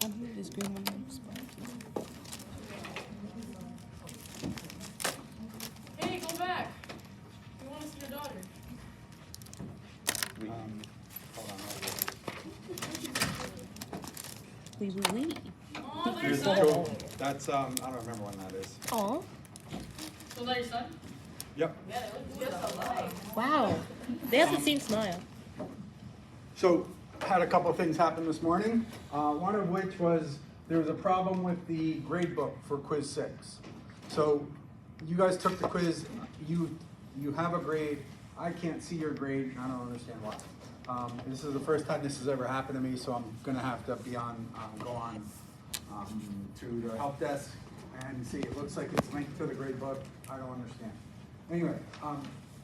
down here? This green one looks Hey, go back. We want to see your daughter. Hold on. wee. Oh, that's your Here's the son? tool. That's, I don't remember when that is. Aw. So is that your son? Yep. Yeah, they look just alike. Wow. They have the same smile. So, had a couple of things happen this morning. One of which was there was a problem with the grade book for quiz 6. So, you guys took the quiz. You have a grade. I can't see your grade. I don't understand why. This is the first time this has ever happened to me, so I'm going to have to be on, go on to the help desk and see. It looks like it's linked to the grade book. I don't understand. Anyway,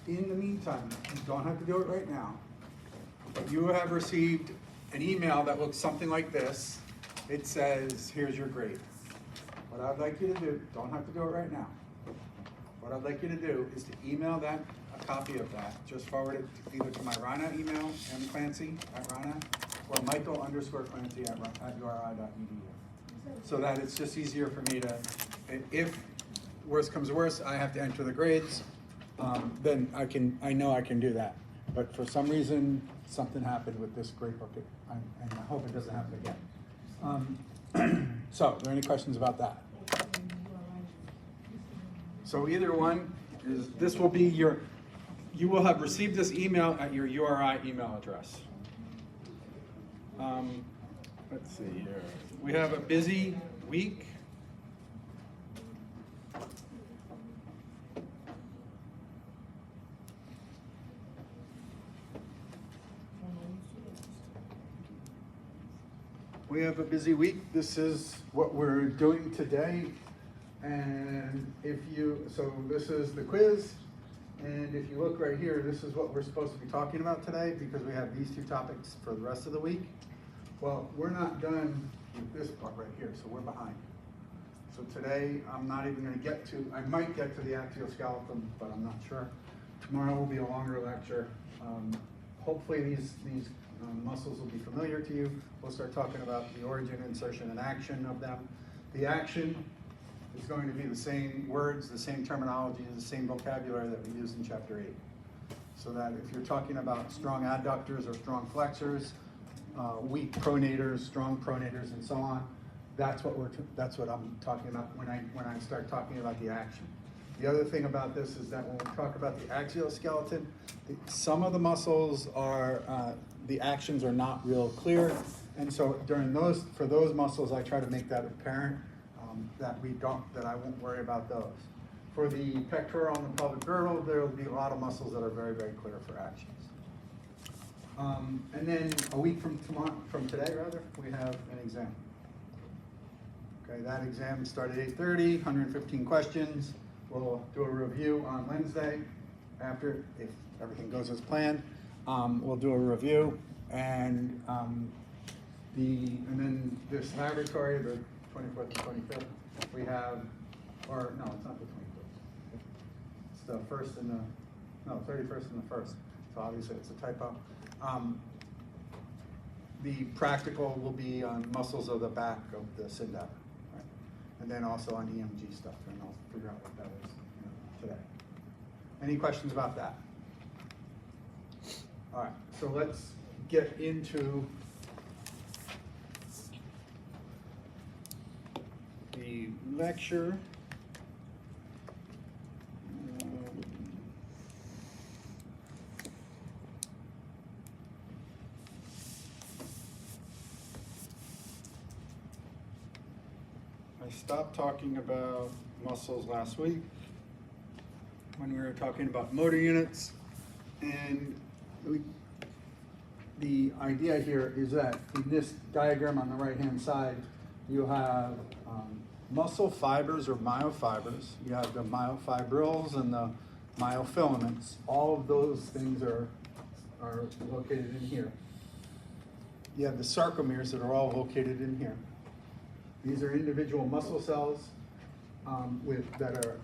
in the meantime, you don't have to do it right now, but you have received an email that looks something like this. It says, here's your grade. What I'd like you to do, don't have to do it right now. What I'd like you to do is to email that, a copy of that, just forward it either to my Rana email, mclancy@Rana, or michael_clancy@uri.edu. So that it's just easier for me to, if worse comes to worse, I have to enter the grades, then I know I can do that. But for some reason, something happened with this grade book, and I hope it doesn't happen again. So, are there any questions about that? So either one is, this will be you will have received this email at your URI email address. Let's see here. We have a busy week. We have a busy week. This is what we're doing today. And so this is the quiz. And if you look right here, this is what we're supposed to be talking about today because we have these two topics for the rest of the week. Well, we're not done with this part right here, so we're behind. So today, I'm not even going to get to, I might get to the axial skeleton, but I'm not sure. Tomorrow will be a longer lecture. Hopefully these muscles will be familiar to you. We'll start talking about the origin, insertion, and action of them. The action is going to be the same words, the same terminology, the same vocabulary that we used in Chapter 8. So that if you're talking about strong adductors or strong flexors, weak pronators, strong pronators, and so on, that's what I'm talking about when I start talking about the action. The other thing about this is that when we talk about the axial skeleton, some of the muscles are, the actions are not real clear, and so for those muscles, I try to make that apparent, that I won't worry about those. For the pectoral and the pelvic girdle, there will be a lot of muscles that are very, very clear for actions. And then a week from today, we have an exam. Okay, that exam started at 8:30, 115 questions. We'll do a review on Wednesday after, if everything goes as planned. We'll do a review, and then this laboratory, the 24th and 25th, we have, or no, it's not the 25th. It's the 31st and the 1st. So obviously it's a typo. The practical will be on muscles of the back of the syndaber, right? And then also on EMG stuff, and I'll figure out what that is today. Any questions about that? All right, so let's get into the lecture. I stopped talking about muscles last week when we were talking about motor units, and the idea here is that in this diagram on the right-hand side, you have muscle fibers or myofibers. You have the myofibrils and the myofilaments. All of those things are located in here. You have the sarcomeres that are all located in here. These are individual muscle cells that are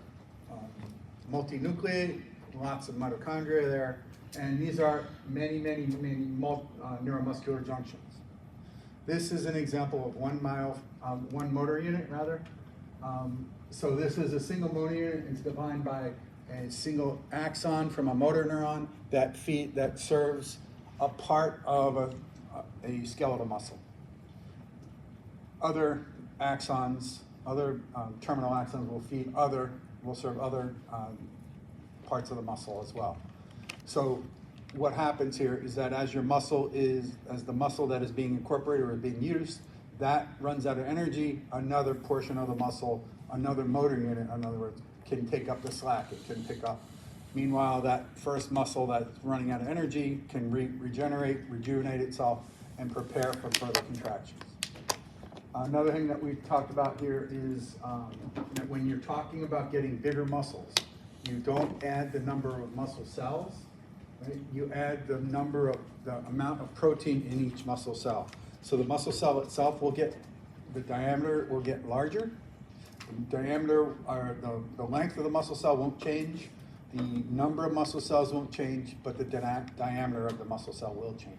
multinucleate, lots of mitochondria there, and these are many neuromuscular junctions. this is an example of one motor unit rather. So this is a single motor unit. It's defined by a single axon from a motor neuron that serves a part of a skeletal muscle. Other axons, other terminal axons will serve other parts of the muscle as well. So what happens here is that as the muscle that is being incorporated or being used, that runs out of energy, another portion of the muscle, another motor unit, in other words, can take up the slack, it can pick up. Meanwhile, that first muscle that's running out of energy can rejuvenate itself, and prepare for further contractions. Another thing that we've talked about here is that when you're talking about getting bigger muscles, you don't add the number of muscle cells, right? You add the amount of protein in each muscle cell. So the muscle cell itself the diameter will get larger. The diameter, or the length of the muscle cell won't change. The number of muscle cells won't change, but the diameter of the muscle cell will change.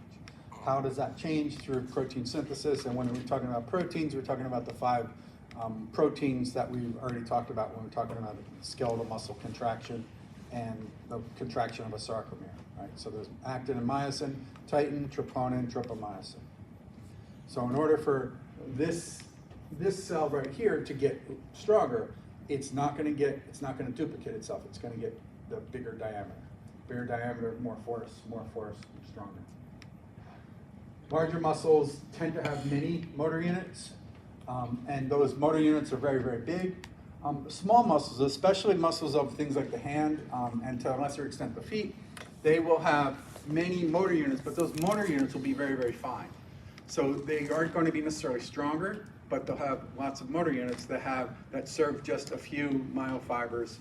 How does that change? Through protein synthesis. And when we're talking about proteins, we're talking about the 5 proteins that we've already talked about when we're talking about skeletal muscle contraction and the contraction of a sarcomere, right? So there's actin and myosin, titin, troponin, tropomyosin. So in order for this cell right here to get stronger, it's not going to duplicate itself. It's going to get the bigger diameter. Bigger diameter, more force, stronger. Larger muscles tend to have many motor units, and those motor units are very, very big. Small muscles, especially muscles of things like the hand, and to a lesser extent the feet, they will have many motor units, but those motor units will be very, very fine. So they aren't going to be necessarily stronger, but they'll have lots of motor units that serve just a few myofibers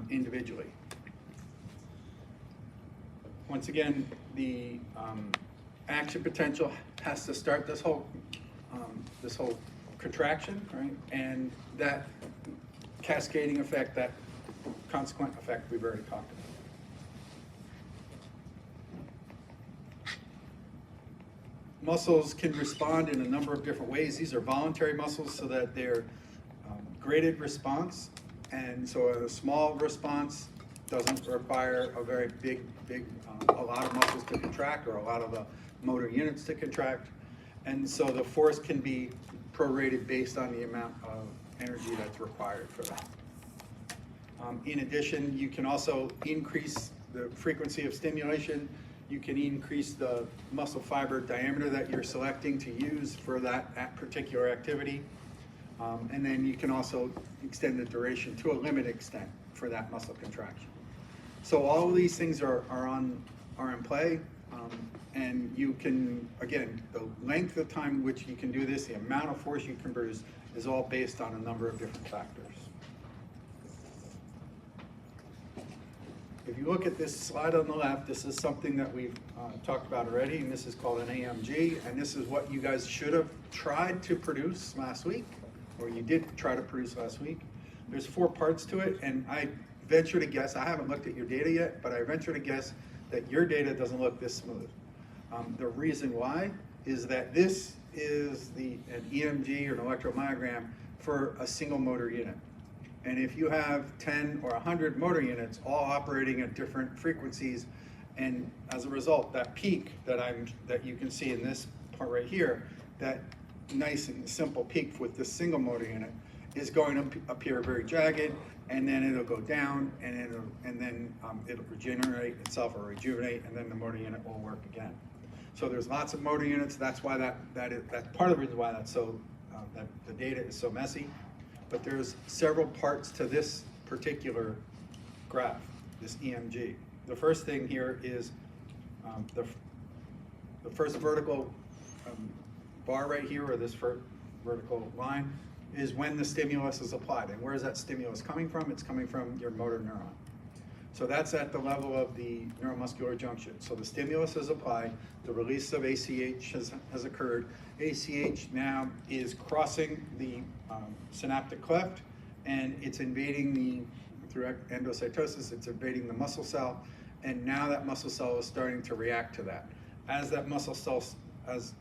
individually. Once again, the action potential has to start this whole contraction, right? And that cascading effect, that consequent effect we've already talked about. Muscles can respond in a number of different ways. These are voluntary muscles, so that they're graded response. And so a small response doesn't require a very big, a lot of muscles to contract, or a lot of the motor units to contract. And so the force can be prorated based on the amount of energy that's required for that. In addition, you can also increase the frequency of stimulation. You can increase the muscle fiber diameter that you're selecting to use for that particular activity. And then you can also extend the duration to a limited extent for that muscle contraction. So all of these things are in play. And you can, again, the length of time which you can do this, the amount of force you can produce, is all based on a number of different factors. If you look at this slide on the left, this is something that we've talked about already, and this is called an AMG, and this is what you guys should have tried to produce last week, or you did try to produce last week. There's 4 parts to it, and I venture to guess, I haven't looked at your data yet, but I venture to guess that your data doesn't look this smooth. The reason why is that this is an EMG or an electromyogram for a single motor unit. And if you have 10 or 100 motor units all operating at different frequencies, and as a result, that peak that you can see in this part right here, that nice and simple peak with this single motor unit, is going to appear very jagged, and then it'll go down, and then it'll regenerate itself or rejuvenate, and then the motor unit will work again. So there's lots of motor units. That's why that's part of the reason why that the data is so messy. But there's several parts to this particular graph, this EMG. The first thing here is the first vertical bar right here, or this vertical line, is when the stimulus is applied. And where is that stimulus coming from? It's coming from your motor neuron. So that's at the level of the neuromuscular junction. So the stimulus is applied, the release of ACH has occurred. ACH now is crossing the synaptic cleft, and it's invading through endocytosis, it's invading the muscle cell, and now that muscle cell is starting to react to that. As that muscle cell, as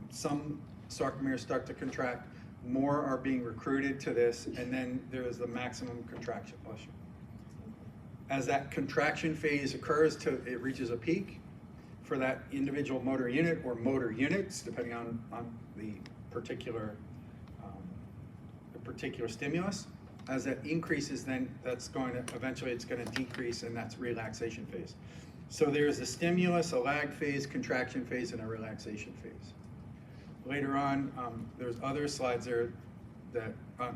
some sarcomeres start to contract, more are being recruited to this, and then there is the maximum contraction pressure. As that contraction phase occurs till it reaches a peak for that individual motor unit or motor units, depending on the particular stimulus. As that increases, then that's going to, eventually it's going to decrease, and that's relaxation phase. So there's a stimulus, a lag phase, contraction phase, and a relaxation phase. Later on, there's other slides there that, no,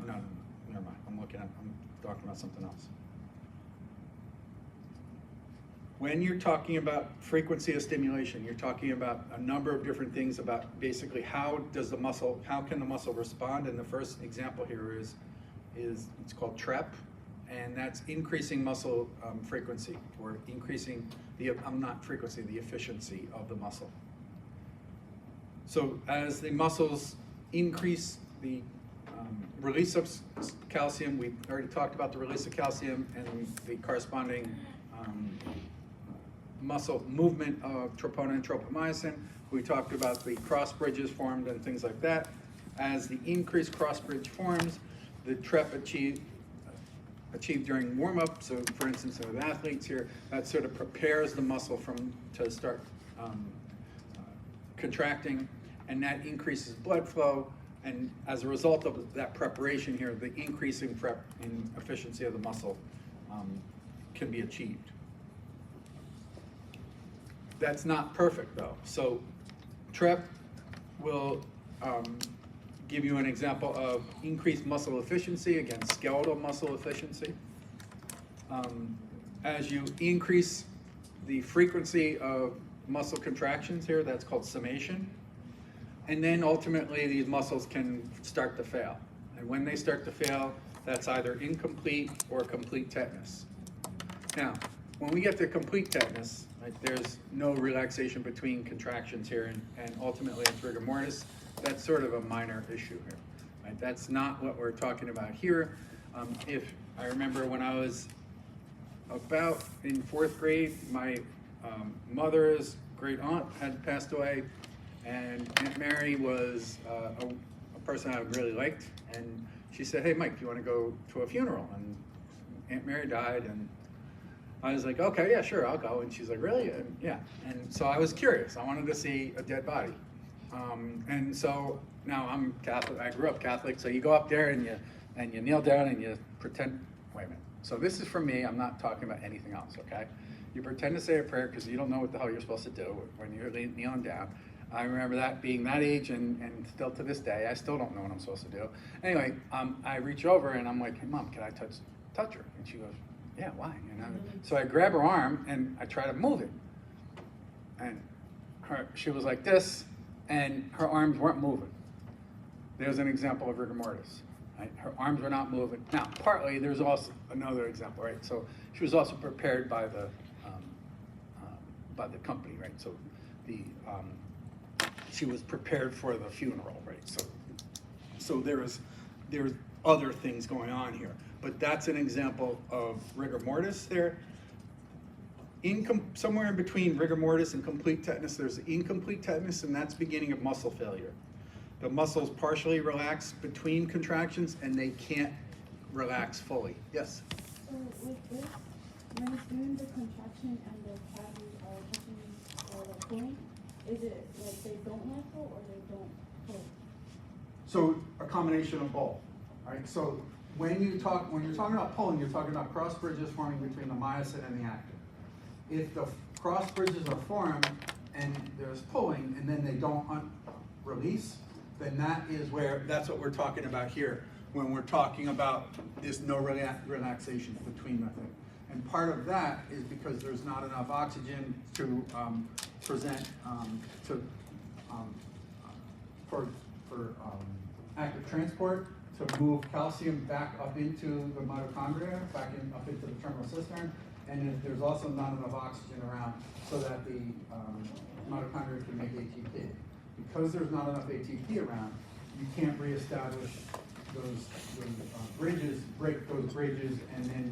never mind, I'm talking about something else. When you're talking about frequency of stimulation, you're talking about a number of different things about basically how can the muscle respond? And the first example here is it's called Chpt, and that's increasing muscle frequency, or increasing the efficiency of the muscle. So as the muscles increase the release of calcium, we already talked about the release of calcium and the corresponding muscle movement of troponin and tropomyosin. We talked about the cross bridges formed and things like that. As the increased cross bridge forms, the Chpt achieved during warm-up. So for instance, with athletes here, that sort of prepares the muscle to start contracting, and that increases blood flow. And as a result of that preparation here, the increasing in efficiency of the muscle can be achieved. That's not perfect though. So Chpt will give you an example of increased muscle efficiency, again, skeletal muscle efficiency. As you increase the frequency of muscle contractions here, that's called summation. And then ultimately these muscles can start to fail. And when they start to fail, that's either incomplete or complete tetanus. Now, when we get to complete tetanus, right, there's no relaxation between contractions here, and ultimately it's rigor mortis. That's sort of a minor issue here. Right? That's not what we're talking about here. If I remember when I was about in 4th grade, my mother's great aunt had passed away, and Aunt Mary was a person I really liked, and she said, "Hey Mike, do you want to go to a funeral?" And Aunt Mary died, and I was like, "Okay, yeah, sure, I'll go." And she's like, "Really?" And yeah. And so I was curious. I wanted to see a dead body. And so now I'm Catholic. I grew up Catholic. So you go up there and you kneel down and you pretend. Wait a minute. So this is for me. I'm not talking about anything else. Okay. You pretend to say a prayer because you don't know what the hell you're supposed to do when you're kneeling down. I remember that being that age, and still to this day, I still don't know what I'm supposed to do. Anyway, I reach over and I'm like, "Hey, Mom, can I touch her?" And she goes, "Yeah, why?" You know. So I grab her arm and I try to move it, and she was like this, and her arms weren't moving. There's an example of rigor mortis. Right? Her arms were not moving. Now, partly there's also another example, right? So she was also prepared by the company, right? So she was prepared for the funeral, right? So there's other things going on here, but that's an example of rigor mortis there. Somewhere in between rigor mortis and complete tetanus, there's incomplete tetanus, and that's beginning of muscle failure. The muscles partially relax between contractions, and they can't relax fully. Yes? So with this, when it's doing the contraction and the cavity are pushing or the pulling, is it like they don't let go or they don't pull? So a combination of both, right? So when you're talking about pulling, you're talking about cross bridges forming between the myosin and the actin. If the cross bridges are formed and there's pulling and then they don't release, then that's what we're talking about here when we're talking about this no relaxation between the thing. And part of that is because there's not enough oxygen to for active transport to move calcium back up into the mitochondria, up into the terminal cistern. And there's also not enough oxygen around so that the mitochondria can make ATP. Because there's not enough ATP around, you can't reestablish those bridges, break those bridges, and then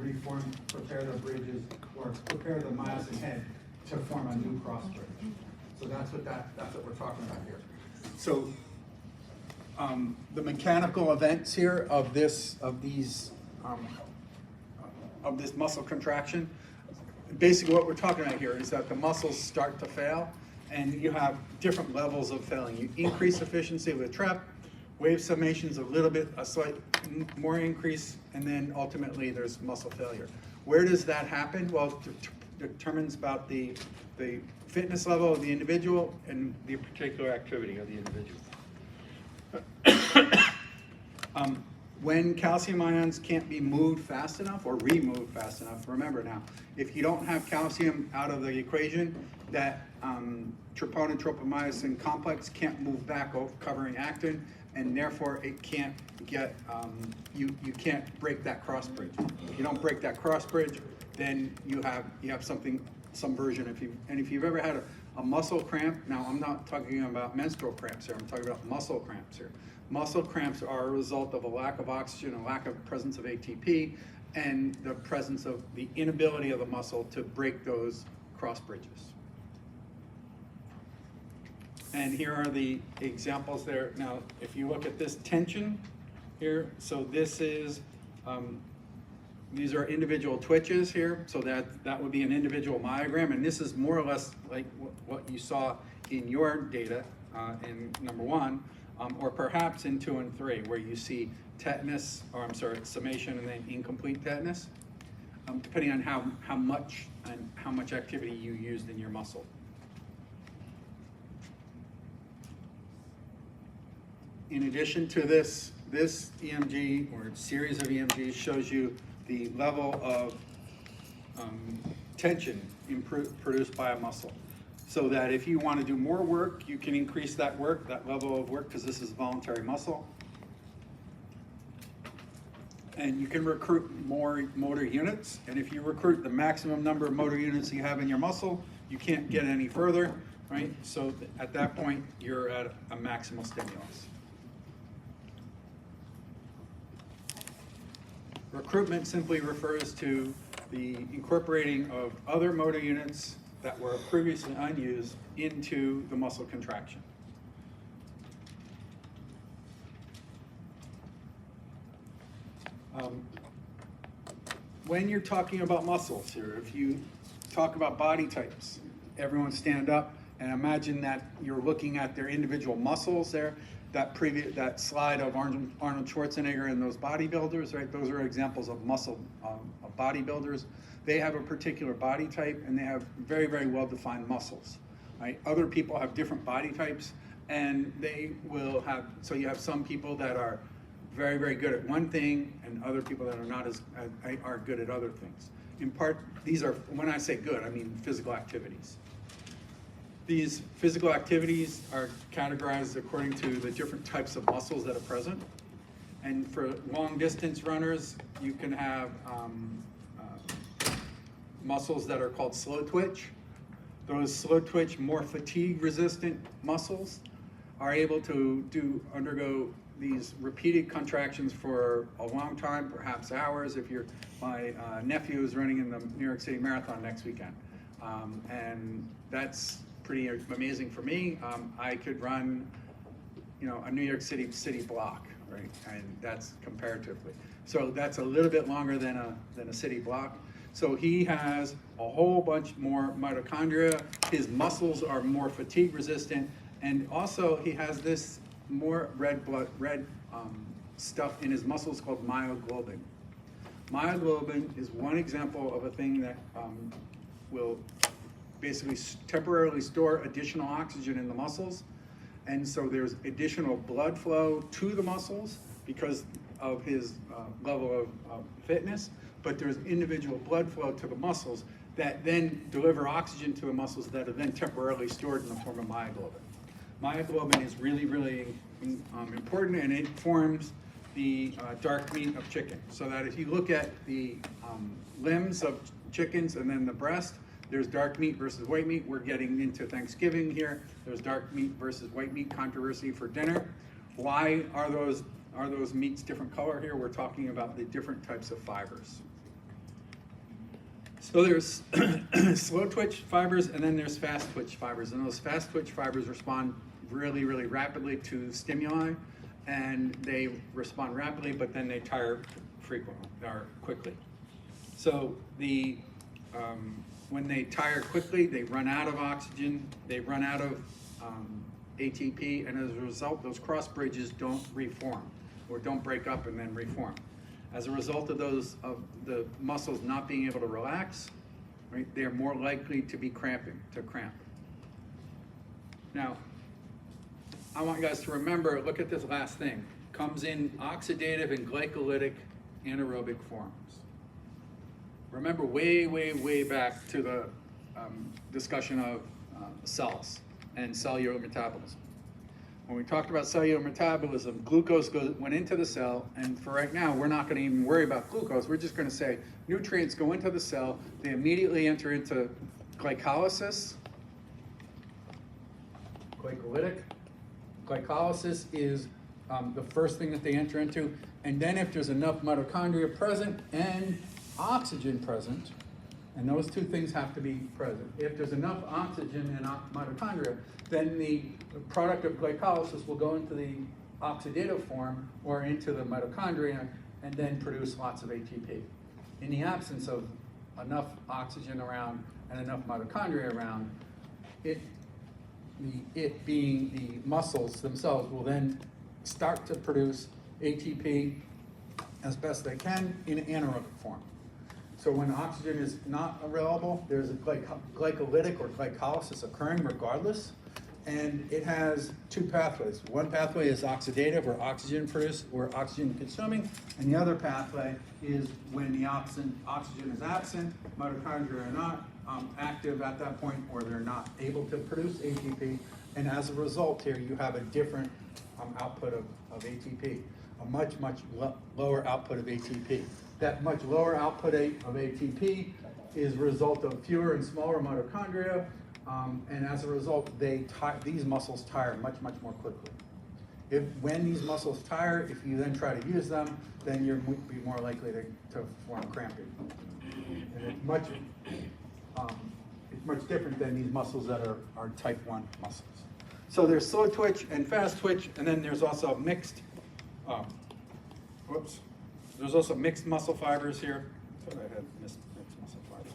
prepare the bridges, or prepare the myosin head to form a new cross bridge. So that's what we're talking about here. So the mechanical events here of this muscle contraction. Basically what we're talking about here is that the muscles start to fail, and you have different levels of failing. You increase efficiency with Chpt, wave summations a slight more increase, and then ultimately there's muscle failure. Where does that happen? Well, it determines about the fitness level of the individual and the particular activity of the individual. When calcium ions can't be moved fast enough or removed fast enough, remember now, if you don't have calcium out of the equation, that troponin tropomyosin complex can't move back over covering actin, and therefore it can't get, you can't break that cross bridge. If you don't break that cross bridge, then you have some version. If you've ever had a muscle cramp, now I'm not talking about menstrual cramps here, I'm talking about muscle cramps here. Muscle cramps are a result of a lack of oxygen, a lack of presence of ATP, and the presence of the inability of the muscle to break those cross bridges. And here are the examples there. Now, if you look at this tension here, so this is, these are individual twitches here, so that would be an individual myogram, and this is more or less like what you saw in your data in number 1, or perhaps in 2 and 3, where you see tetanus, or I'm sorry, summation and then incomplete tetanus, depending on how much activity you used in your muscle. In addition to this EMG or series of EMGs shows you the level of tension produced by a muscle. So that if you want to do more work, you can increase that level of work, because this is voluntary muscle. And you can recruit more motor units. And if you recruit the maximum number of motor units you have in your muscle, you can't get any further, right? So at that point, you're at a maximal stimulus. Recruitment simply refers to the incorporating of other motor units that were previously unused into the muscle contraction. When you're talking about muscles here, if you talk about body types, everyone stand up and imagine that you're looking at their individual muscles there. That slide of Arnold Schwarzenegger and those bodybuilders, right? Those are examples of muscle of bodybuilders. They have a particular body type, and they have very, very well-defined muscles, right? Other people have different body types, and they will have, so you have some people that are very, very good at one thing, and other people that are not are good at other things. In part, these are, when I say good, I mean physical activities. These physical activities are categorized according to the different types of muscles that are present. And for long distance runners, you can have muscles that are called slow twitch. Those slow twitch, more fatigue resistant muscles are able to undergo these repeated contractions for a long time, perhaps hours. My nephew is running in the New York City Marathon next weekend. And that's pretty amazing for me. I could run, a New York City block, right? And that's comparatively. So that's a little bit longer than a city block. So he has a whole bunch more mitochondria. His muscles are more fatigue resistant, and also he has this more red stuff in his muscles called myoglobin. Myoglobin is one example of a thing that will basically temporarily store additional oxygen in the muscles. And so there's additional blood flow to the muscles because of his level of fitness, but there's individual blood flow to the muscles that then deliver oxygen to the muscles that are then temporarily stored in the form of myoglobin. Myoglobin is really, really important, and it forms the dark meat of chicken. So that if you look at the limbs of chickens and then the breast, there's dark meat versus white meat. We're getting into Thanksgiving here. There's dark meat versus white meat controversy for dinner. Why are those meats different color here? We're talking about the different types of fibers. So there's slow twitch fibers, and then there's fast twitch fibers. And those fast twitch fibers respond really, really rapidly to stimuli. and they respond rapidly, but then they tire frequently or quickly. So when they tire quickly, they run out of oxygen, they run out of ATP, and as a result, those cross bridges don't reform or don't break up and then reform. As a result of the muscles not being able to relax, right, they're more likely to be cramp. Now, I want you guys to remember, look at this last thing. Comes in oxidative and glycolytic anaerobic forms. Remember way back to the discussion of cells and cellular metabolism. When we talked about cellular metabolism, glucose went into the cell, and for right now, we're not going to even worry about glucose. We're just going to say nutrients go into the cell, they immediately enter into glycolysis, glycolytic. Glycolysis is the first thing that they enter into, and then if there's enough mitochondria present and oxygen present, and those two things have to be present. If there's enough oxygen and mitochondria, then the product of glycolysis will go into the oxidative form or into the mitochondria and then produce lots of ATP. In the absence of enough oxygen around and enough mitochondria around, it being the muscles themselves will then start to produce ATP as best they can in anaerobic form. So when oxygen is not available, there's a glycolytic or glycolysis occurring regardless, and it has two pathways. One pathway is oxidative or oxygen produced or oxygen consuming, and the other pathway is when the oxygen is absent, mitochondria are not active at that point, or they're not able to produce ATP, and as a result here you have a different output of ATP, a much lower output of ATP. That much lower output of ATP is a result of fewer and smaller mitochondria, and as a result, these muscles tire much more quickly. When these muscles tire, if you then try to use them, then you're be more likely to form cramping. And it's much different than these muscles that are type 1 muscles. So there's slow twitch and fast twitch, and then there's also mixed, there's also mixed muscle fibers here. I thought I had mixed muscle fibers.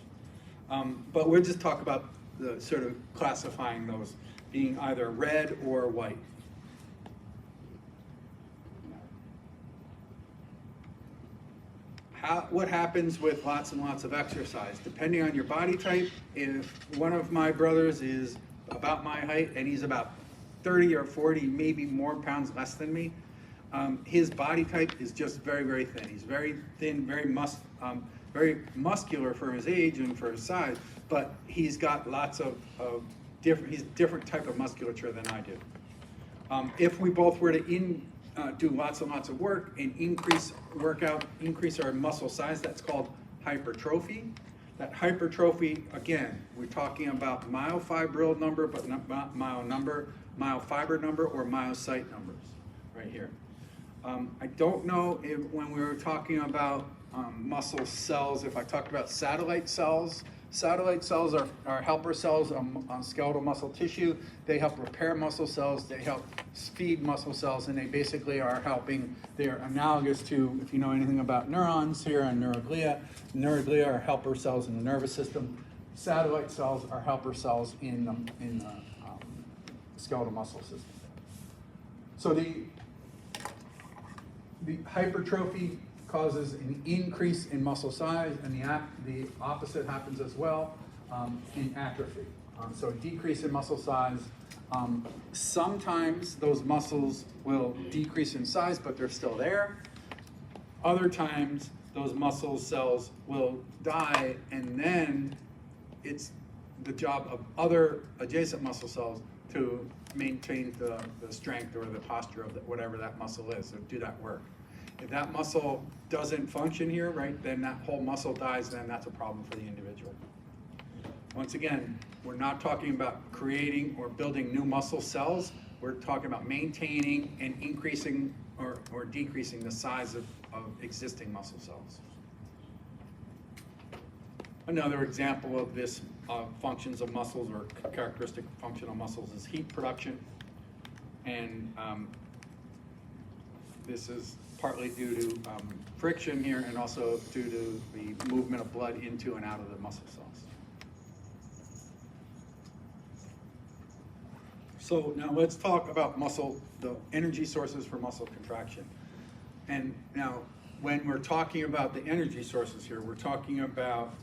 But we'll just talk about the sort of classifying those being either red or white. What happens with lots and lots of exercise? Depending on your body type, if one of my brothers is about my height and he's about 30 or 40, maybe more pounds less than me, his body type is just very thin. He's very thin, very muscular for his age and for his size, but he's got lots of different type of musculature than I do. If we both were to do lots and lots of work and increase our muscle size, that's called hypertrophy. That hypertrophy, again, we're talking about myofibril number, but not myofiber number or myocyte numbers right here. I don't know if when we were talking about muscle cells, if I talked about satellite cells. Satellite cells are helper cells on skeletal muscle tissue. They help repair muscle cells, they help feed muscle cells, and they basically are helping, they're analogous to, if you know anything about neurons here and neuroglia. Neuroglia are helper cells in the nervous system. Satellite cells are helper cells in the skeletal muscle system. So the hypertrophy causes an increase in muscle size, and the opposite happens as well in atrophy. So a decrease in muscle size. Sometimes those muscles will decrease in size, but they're still there. Other times, those muscle cells will die, and then it's the job of other adjacent muscle cells to maintain the strength or the posture of whatever that muscle is, so do that work. If that muscle doesn't function here, right, then that whole muscle dies, then that's a problem for the individual. Once again, we're not talking about creating or building new muscle cells. We're talking about maintaining and increasing or decreasing the size of existing muscle cells. Another example of this functions of muscles or characteristic function of muscles is heat production. And this is partly due to friction here and also due to the movement of blood into and out of the muscle cells. So now let's talk about the energy sources for muscle contraction. And now when we're talking about the energy sources here, we're talking about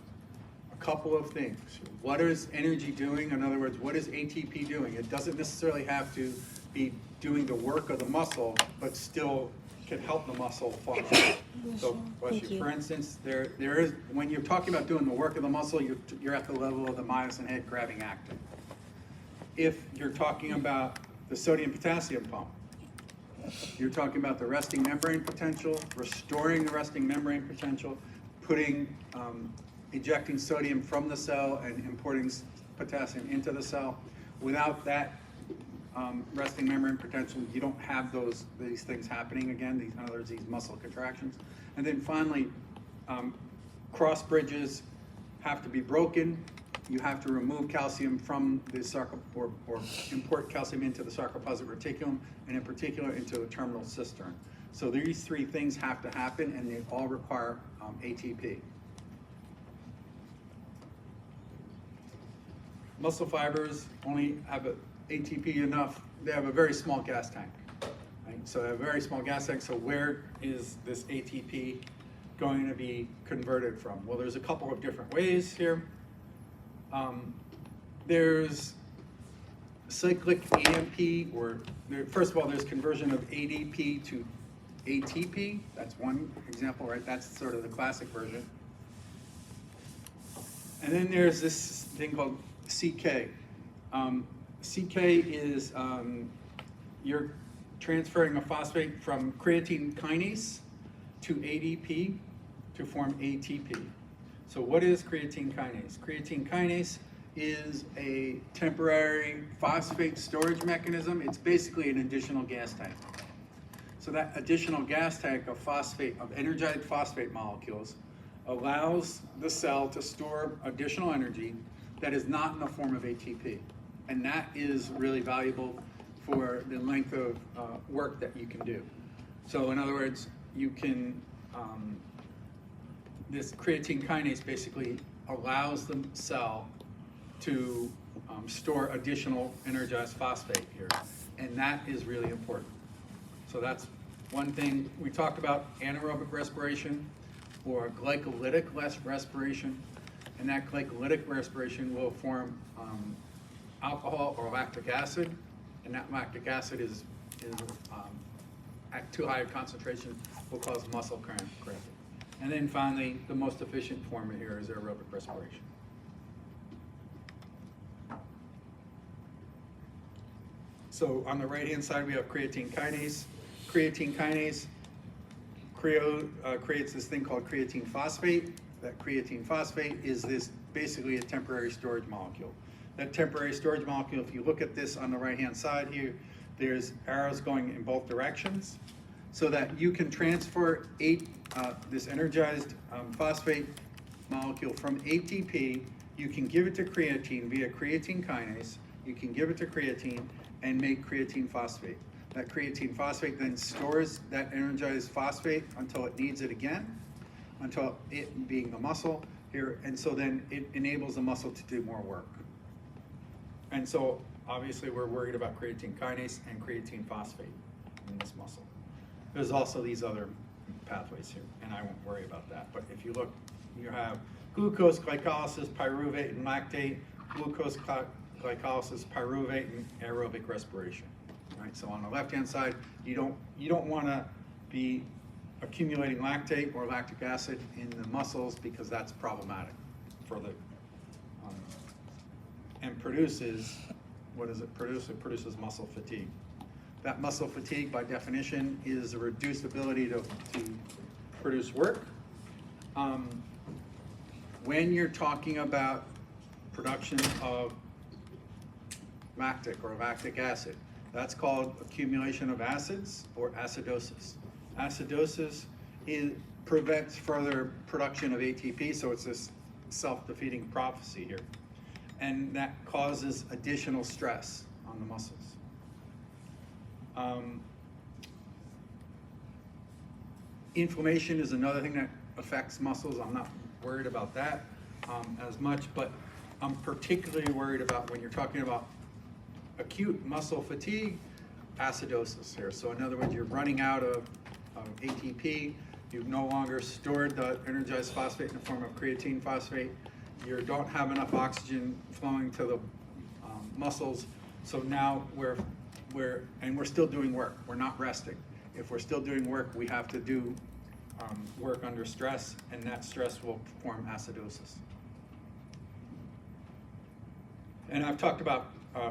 a couple of things. What is energy doing? In other words, what is ATP doing? It doesn't necessarily have to be doing the work of the muscle, but still can help the muscle function. So, Thank you. for instance, there is, when you're talking about doing the work of the muscle, you're at the level of the myosin head grabbing actin. If you're talking about the sodium-potassium pump, you're talking about the resting membrane potential, restoring the resting membrane potential, ejecting sodium from the cell and importing potassium into the cell. Without that resting membrane potential, you don't have these things happening again, in other words, these muscle contractions. And then finally, cross bridges have to be broken. You have to remove calcium from the or import calcium into the sarcoplasmic reticulum, and in particular into the terminal cistern. So these three things have to happen, and they all require ATP. Muscle fibers only have ATP enough. They have a very small gas tank. Right? So they have a very small gas tank. So where is this ATP going to be converted from? Well, there's a couple of different ways here. There's cyclic AMP, first of all, there's conversion of ADP to ATP. That's one example, right? That's sort of the classic version. And then there's this thing called CK. CK is you're transferring a phosphate from creatine kinase to ADP to form ATP. So what is creatine kinase? Creatine kinase is a temporary phosphate storage mechanism. It's basically an additional gas tank. So that additional gas tank of energized phosphate molecules allows the cell to store additional energy that is not in the form of ATP. And that is really valuable for the length of work that you can do. So in other words, you can, this creatine kinase basically allows the cell to store additional energized phosphate here. And that is really important. So that's one thing. We talked about anaerobic respiration or glycolytic respiration. And that glycolytic respiration will form alcohol or lactic acid. And that lactic acid is at too high a concentration will cause muscle cramping. And then finally, the most efficient form here is aerobic respiration. So on the right-hand side, we have creatine kinase. Creatine kinase creates this thing called creatine phosphate. That creatine phosphate is basically a temporary storage molecule. That temporary storage molecule, if you look at this on the right-hand side here, there's arrows going in both directions so that you can transfer this energized phosphate molecule from ATP. You can give it to creatine via creatine kinase. You can give it to creatine and make creatine phosphate. That creatine phosphate then stores that energized phosphate until it needs it again, until it being the muscle here, and so then it enables the muscle to do more work. And so obviously we're worried about creatine kinase and creatine phosphate in this muscle. There's also these other pathways here, and I won't worry about that. But if you look, you have glucose glycolysis, pyruvate, and lactate, glucose glycolysis, pyruvate, and aerobic respiration. Right? So on the left-hand side, you don't want to be accumulating lactate or lactic acid in the muscles because that's problematic for the and produces, what does it produce? It produces muscle fatigue. That muscle fatigue, by definition, is a reduced ability to produce work. When you're talking about production of lactic or lactic acid, that's called accumulation of acids or acidosis. Acidosis prevents further production of ATP, so it's this self-defeating prophecy here. And that causes additional stress on the muscles. Inflammation is another thing that affects muscles. I'm not worried about that as much, but I'm particularly worried about when you're talking about acute muscle fatigue, acidosis here. So in other words, you're running out of ATP, you've no longer stored the energized phosphate in the form of creatine phosphate, you don't have enough oxygen flowing to the muscles, so now we're still doing work, we're not resting. If we're still doing work, we have to do work under stress, and that stress will form acidosis. And I've talked about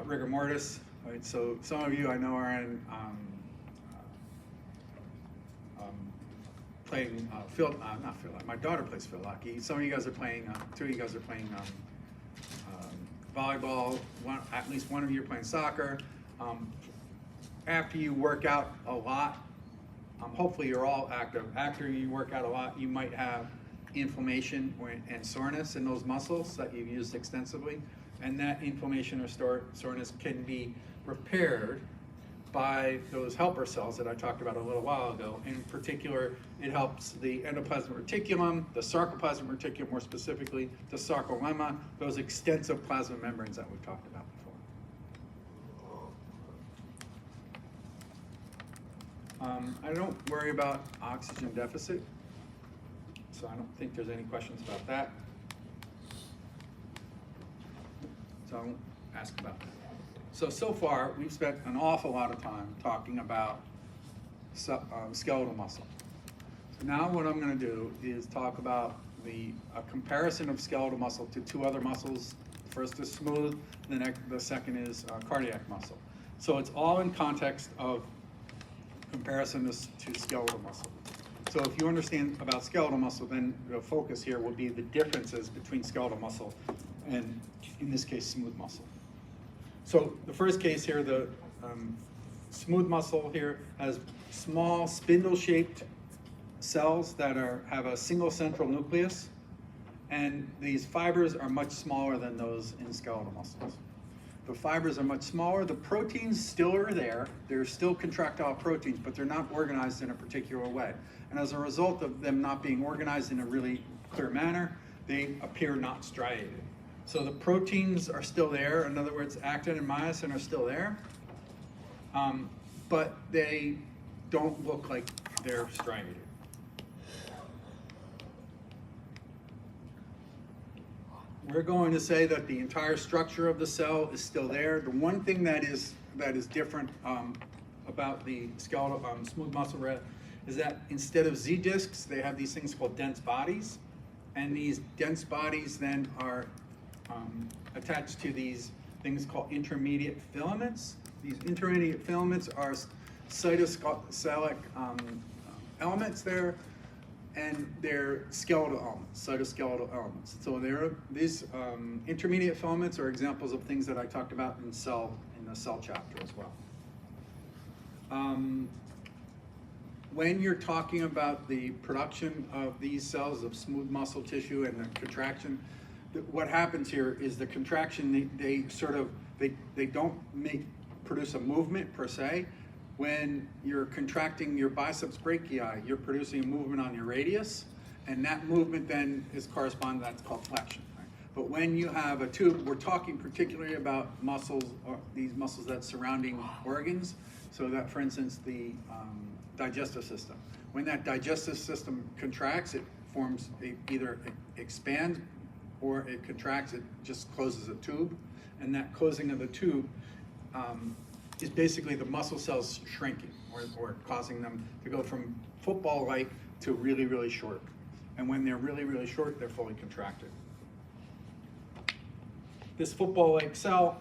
rigor mortis, right? So some of you I know are in playing not field hockey. My daughter plays field hockey. Some of you guys are playing, two of you guys are playing volleyball. At least one of you are playing soccer. After you work out a lot, hopefully you're all active. After you work out a lot, you might have inflammation and soreness in those muscles that you've used extensively. And that inflammation or soreness can be repaired by those helper cells that I talked about a little while ago. In particular, it helps the endoplasmic reticulum, the sarcoplasmic reticulum, more specifically, the sarcolemma, those extensive plasma membranes that we've talked about before. I don't worry about oxygen deficit, so I don't think there's any questions about that. So I won't ask about that. So far, we've spent an awful lot of time talking about skeletal muscle. So now what I'm going to do is talk about a comparison of skeletal muscle to two other muscles. First is smooth, the second is cardiac muscle. So it's all in context of comparison to skeletal muscle. So if you understand about skeletal muscle, then the focus here will be the differences between skeletal muscle and, in this case, smooth muscle. So the first case here, the smooth muscle here has small spindle-shaped cells that have a single central nucleus, and these fibers are much smaller than those in skeletal muscles. The fibers are much smaller. The proteins still are there. They're still contractile proteins, but they're not organized in a particular way. And as a result of them not being organized in a really clear manner, they appear not striated. So the proteins are still there. In other words, actin and myosin are still there, but they don't look like they're striated. We're going to say that the entire structure of the cell is still there. The one thing that is different about the skeletal smooth muscle red is that instead of Z discs, they have these things called dense bodies, and these dense bodies then are attached to these things called intermediate filaments. These intermediate filaments are cytosolic elements there, and they're skeletal elements, cytoskeletal elements. So these intermediate filaments are examples of things that I talked about in the cell chapter as well. When you're talking about the production of these cells of smooth muscle tissue and the contraction, what happens here is the contraction, they don't produce a movement per se. When you're contracting your biceps brachii, you're producing a movement on your radius, and that movement then is corresponding, that's called flexion. Right? But when you have a tube, we're talking particularly about muscles, or these muscles that surrounding organs, so that, for instance, the digestive system. When that digestive system contracts, it forms, either it expands or it contracts, it just closes a tube, and that closing of the tube is basically the muscle cells shrinking or causing them to go from football-like to really, really short. And when they're really, really short, they're fully contracted. This football-like cell,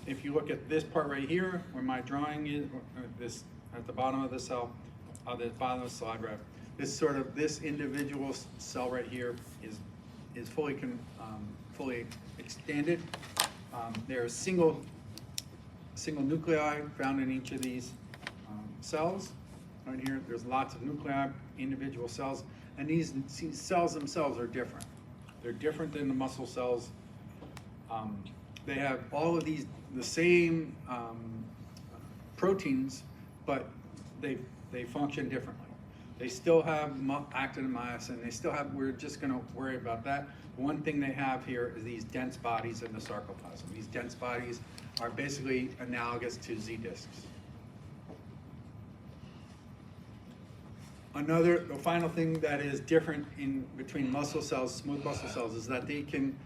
if you look at this part right here, where my drawing is, this at the bottom of the cell, the bottom of the slide graph, this individual cell right here is fully extended. There are single nuclei found in each of these cells. Right here, there's lots of nuclei, individual cells, and these cells themselves are different. They're different than the muscle cells. They have all of the same proteins, but they function differently. They still have actin and myosin. They still have, we're just gonna worry about that. One thing they have here is these dense bodies in the sarcoplasm. These dense bodies are basically analogous to Z discs. The final thing that is different in between muscle cells, smooth muscle cells, is that they can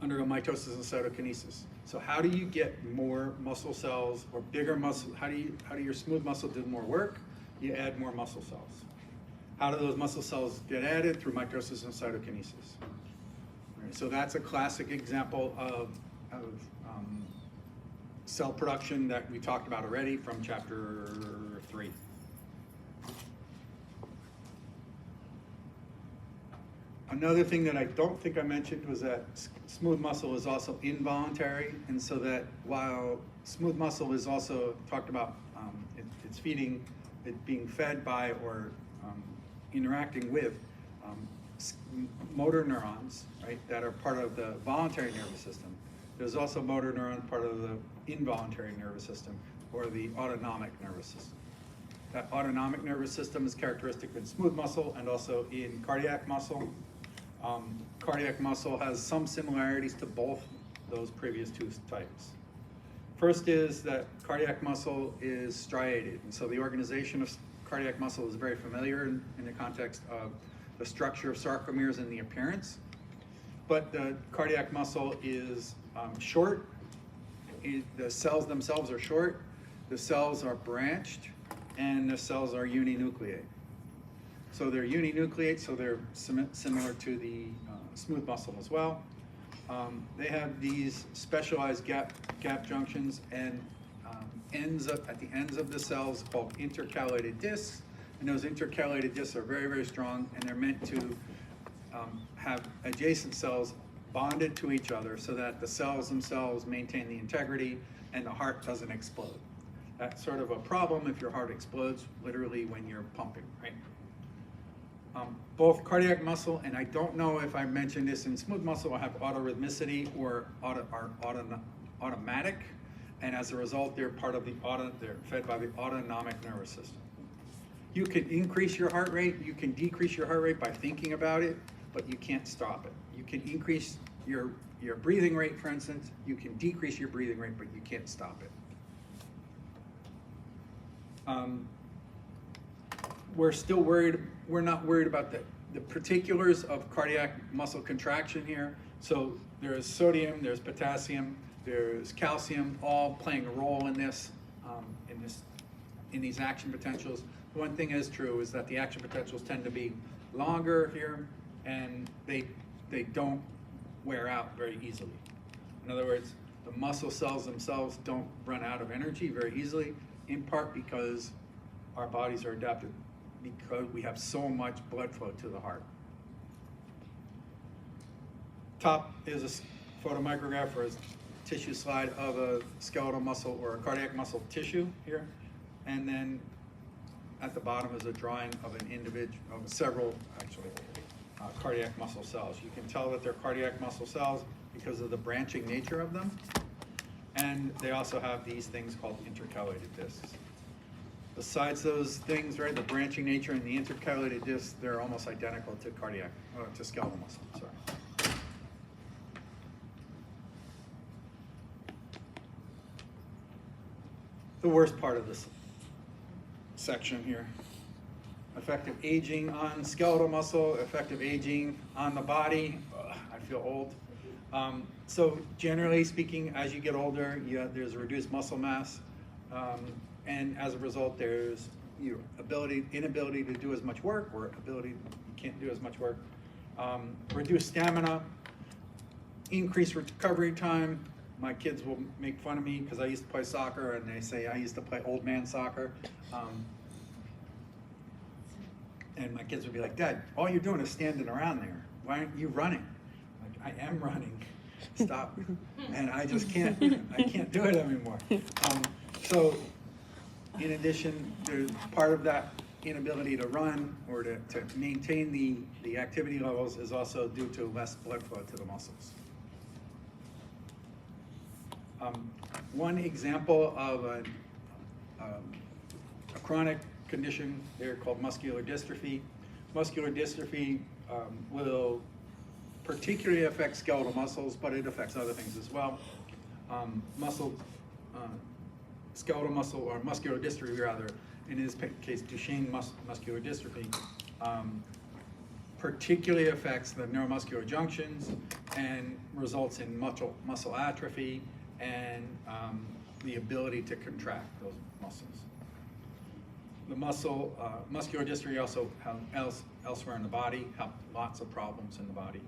undergo mitosis and cytokinesis. So how do you get more muscle cells or bigger muscle? How do your smooth muscle do more work? You add more muscle cells. How do those muscle cells get added? Through mitosis and cytokinesis. Right, so that's a classic example of cell production that we talked about already from chapter 3. Another thing that I don't think I mentioned was that smooth muscle is also involuntary, and so that while smooth muscle is also talked about, it's being fed by or interacting with motor neurons, right, that are part of the voluntary nervous system. There's also motor neurons part of the involuntary nervous system, or the autonomic nervous system. That autonomic nervous system is characteristic in smooth muscle and also in cardiac muscle. Cardiac muscle has some similarities to both those previous two types. First is that cardiac muscle is striated, and so the organization of cardiac muscle is very familiar in the context of the structure of sarcomeres and the appearance. But the cardiac muscle is short. The cells themselves are short, the cells are branched, and the cells are uninucleate. So they're uninucleate, so they're similar to the smooth muscle as well. They have these specialized gap junctions and at the ends of the cells called intercalated discs, and those intercalated discs are very, very strong, and they're meant to have adjacent cells bonded to each other so that the cells themselves maintain the integrity and the heart doesn't explode. That's sort of a problem if your heart explodes, literally when you're pumping, right? Both cardiac muscle, and I don't know if I mentioned this in smooth muscle, will have autorhythmicity or are automatic, and as a result, they're they're fed by the autonomic nervous system. You can increase your heart rate, you can decrease your heart rate by thinking about it, but you can't stop it. You can increase your breathing rate, for instance. You can decrease your breathing rate, but you can't stop it. We're not worried about the particulars of cardiac muscle contraction here. So there's sodium, there's potassium, there's calcium, all playing a role in these action potentials. One thing is true is that the action potentials tend to be longer here, and they don't wear out very easily. In other words, the muscle cells themselves don't run out of energy very easily, in part because our bodies are adapted because we have so much blood flow to the heart. Top is a photomicrograph or a tissue slide of a skeletal muscle or a cardiac muscle tissue here. And then at the bottom is a drawing of an individual, of several actually, cardiac muscle cells. You can tell that they're cardiac muscle cells because of the branching nature of them. And they also have these things called intercalated discs. Besides those things, right, the branching nature and the intercalated discs, they're almost identical to to skeletal muscle, sorry. The worst part of this section here. Effective aging on skeletal muscle, effective aging on the body. I feel old. So generally speaking, as you get older, there's a reduced muscle mass. And as a result, there's your inability to do as much work, or you can't do as much work. Reduced stamina, increased recovery time. My kids will make fun of me because I used to play soccer, and they say I used to play old man soccer. And my kids would be like, "Dad, all you're doing is standing around there. Why aren't you running?" Like, I am running. Stop. And I just can't. I can't do it anymore. So, in addition, there's part of that inability to run or to maintain the activity levels is also due to less blood flow to the muscles. One example of a chronic condition there called muscular dystrophy. Muscular dystrophy will particularly affect skeletal muscles, but it affects other things as well. Skeletal muscle, or muscular dystrophy rather, in his case Duchenne muscular dystrophy, particularly affects the neuromuscular junctions and results in muscle atrophy and the ability to contract those muscles. The muscular dystrophy also elsewhere in the body have lots of problems in the body.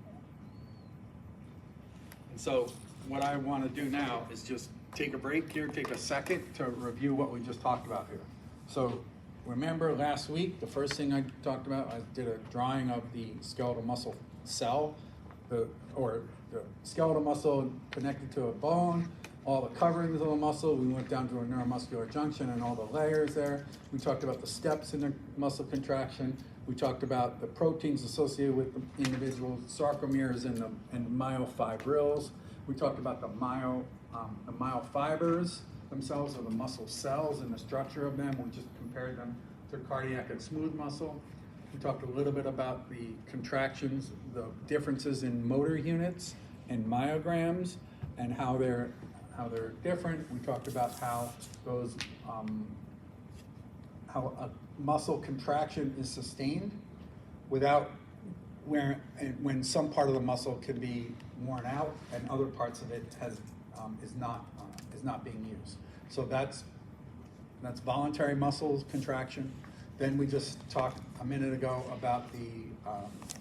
And so what I want to do now is just take a break here, take a second to review what we just talked about here. So remember last week, the first thing I talked about, I did a drawing of the skeletal muscle cell, the skeletal muscle connected to a bone, all the coverings of the muscle. We went down to a neuromuscular junction and all the layers there. We talked about the steps in the muscle contraction. We talked about the proteins associated with the individual sarcomeres and the myofibrils. We talked about the myofibers themselves, or the muscle cells and the structure of them. We just compared them to cardiac and smooth muscle. We talked a little bit about the contractions, the differences in motor units and myograms, and how they're different. We talked about how those how a muscle contraction is sustained without when some part of the muscle can be worn out and other parts of it is not being used. So that's voluntary muscle contraction. Then we just talked a minute ago about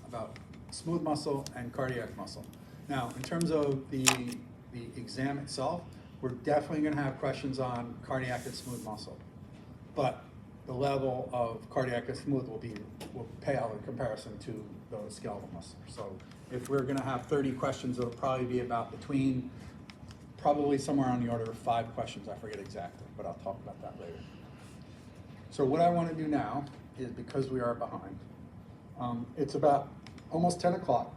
about smooth muscle and cardiac muscle. Now, in terms of the exam itself, we're definitely going to have questions on cardiac and smooth muscle, but the level of cardiac and smooth will pale in comparison to the skeletal muscle. So if we're going to have 30 questions, it'll probably be about probably somewhere on the order of 5 questions. I forget exactly, but I'll talk about that later. So what I want to do now is, because we are behind, it's about almost 10 o'clock.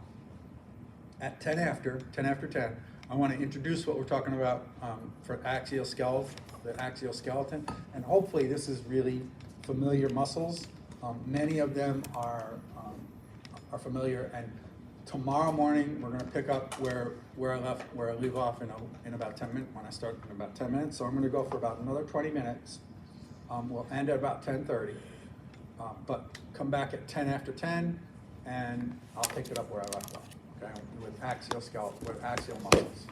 At 10 after 10, I want to introduce what we're talking about for the axial skeleton, and hopefully this is really familiar muscles. Many of them are familiar, and tomorrow morning we're going to pick up where I leave off in about 10 minutes, when I start in about 10 minutes. So I'm going to go for about another 20 minutes. We'll end at about 10:30, but come back at 10 after 10, and I'll pick it up where I left off, okay, with axial muscles.